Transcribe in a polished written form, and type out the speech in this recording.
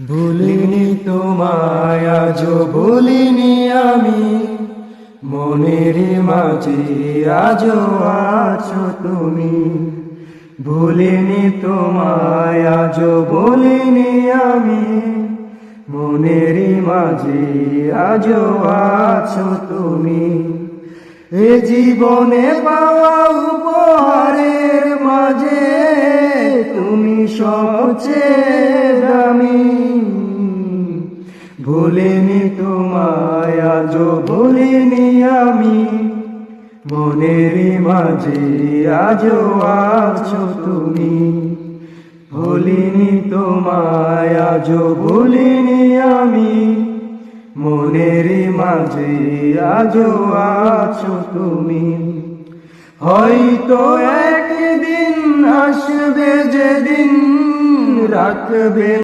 ভুলিনি তোমায় আজও ভুলিনি আমি, মনের মাঝে আজও আছো তুমি। ভুলিনি তোমায় আজও ভুলিনি আমি, মনের মাঝে আজও আছো তুমি। এ জীবনে পাওয়া উপহারের মাঝে তুমি সবচেয়ে দামি। ভুলিনি তোমায় আজও ভুলিনি আমি, মনের মাঝে আজও আছো তুমি। ভুলিনি তোমায় আজও ভুলিনি আমি, মনের মাঝে আজও আছো তুমি। হয়তো একদিন আসবে যেদিন রাখবে